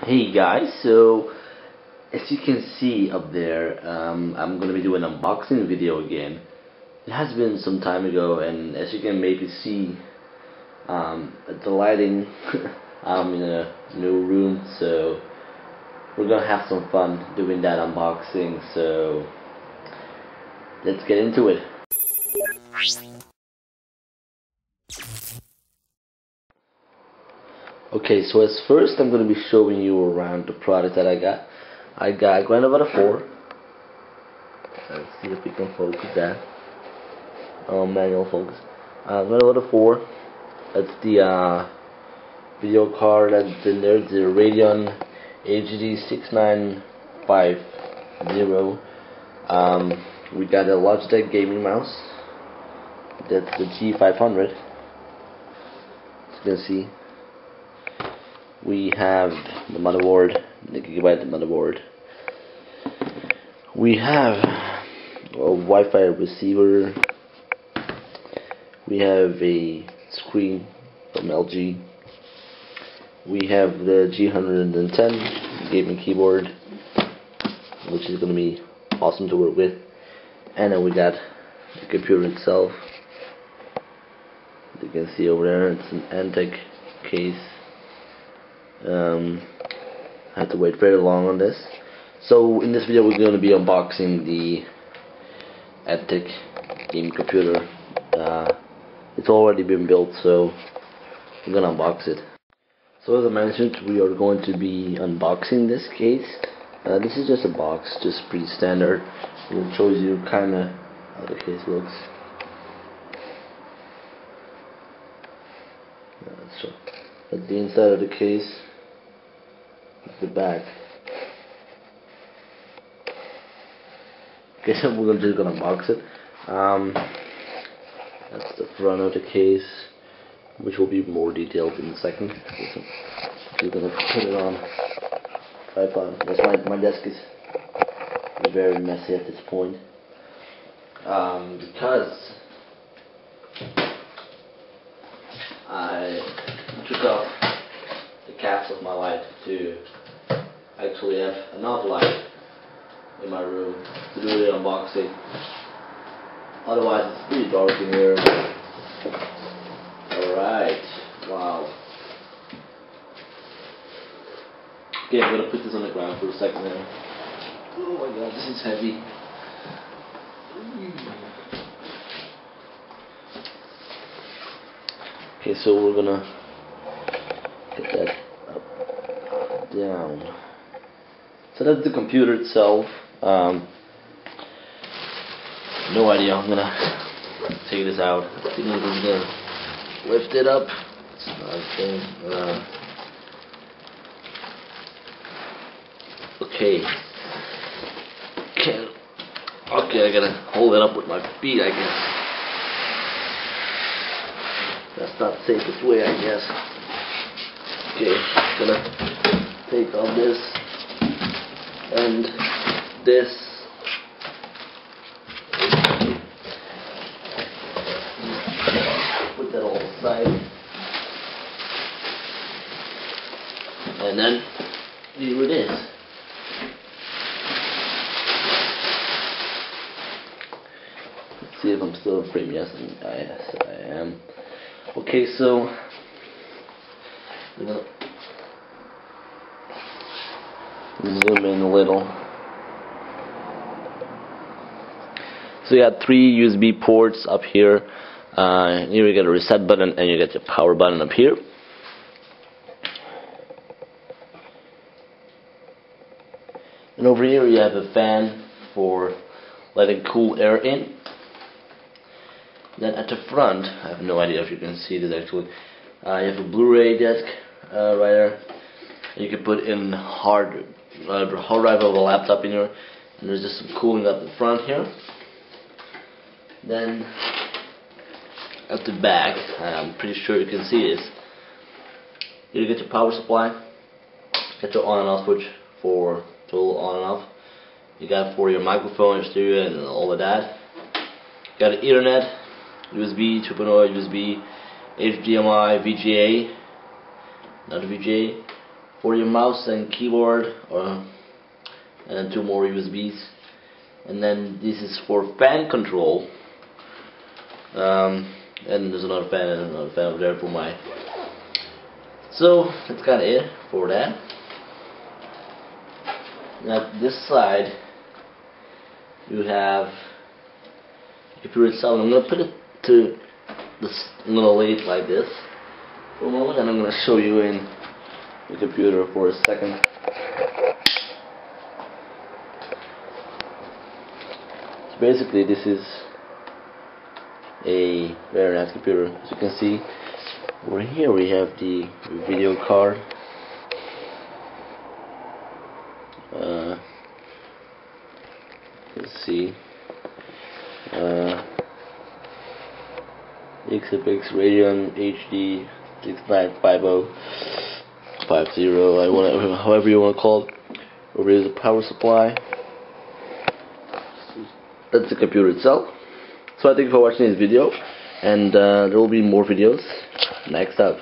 Hey guys, so as you can see up there, I'm gonna be doing an unboxing video again. It has been some time ago, and as you can maybe see, the lighting, I'm in a new room, so we're gonna have some fun doing that unboxing. So let's get into it. Okay, so as first I'm going to be showing you around the product that I got. I got Grand Theft Auto 4. Let's see if we can focus that. Manual focus. Grand Theft Auto 4. That's the video card that's in there. The Radeon HD 6950. We got a Logitech gaming mouse. That's the G500. As you can see. We have the motherboard, the gigabyte motherboard. We have a Wi-Fi receiver. We have a screen from LG. We have the G110 gaming keyboard, which is going to be awesome to work with. And then we got the computer itself. As you can see over there, it's an Antec case. I had to wait very long on this. So in this video we're going to be unboxing the Antec game computer. It's already been built, so I'm going to unbox it. So as I mentioned, we are going to be unboxing this case. This is just a box, just pretty standard. It shows you kinda how the case looks. So that's the inside of the case. The back. Okay, so we're just gonna unbox it. That's the front of the case, which will be more detailed in a second. So we're gonna put it on tripod. Yes, my desk is very messy at this point. Because I took off the caps of my light to actually have enough light in my room to do the unboxing. Otherwise it's pretty dark in here. Alright, wow. Okay, I'm gonna put this on the ground for a second now. Oh my god, this is heavy. Okay, so we're gonna get that up, down. So that's the computer itself. No idea. I'm gonna take this out. I think I'm just gonna lift it up. It's not a thing. Okay. Okay, I gotta hold it up with my feet, I guess. That's not the safest way, I guess. Okay, gonna take off this and this. Put that all aside. And then here it is. Let's see if I'm still in frame. Yes, I am. Okay, so I'm gonna zoom in a little. So you got 3 USB ports up here. Here you get a reset button, and you get your power button up here. And over here you have a fan for letting cool air in. Then at the front, I have no idea if you can see this actually, you have a Blu-ray disc right there. You can put in hard drive of a laptop in here, and there's just some cooling up the front here. Then at the back, I'm pretty sure you can see this. Here you get your power supply, get your on and off switch for total on and off. You got for your microphone, your stereo, and all of that. You got an Ethernet, USB 2.0, USB, HDMI, VGA, not VGA, for your mouse and keyboard, and then 2 more USBs, and then this is for fan control, and there's another fan and another fan over there for my. So that's kind of it for that. Now this side you have the computer itself. I'm gonna put it to this. I'm gonna lay it like this for a moment, and I'm gonna show you in the computer for a second. So basically, this is a very nice computer. As you can see, over here we have the video card. Let's see. XFX Radeon HD 6950, however you want to call it. Over here is a power supply. That's the computer itself. So I thank you for watching this video, and there will be more videos next up.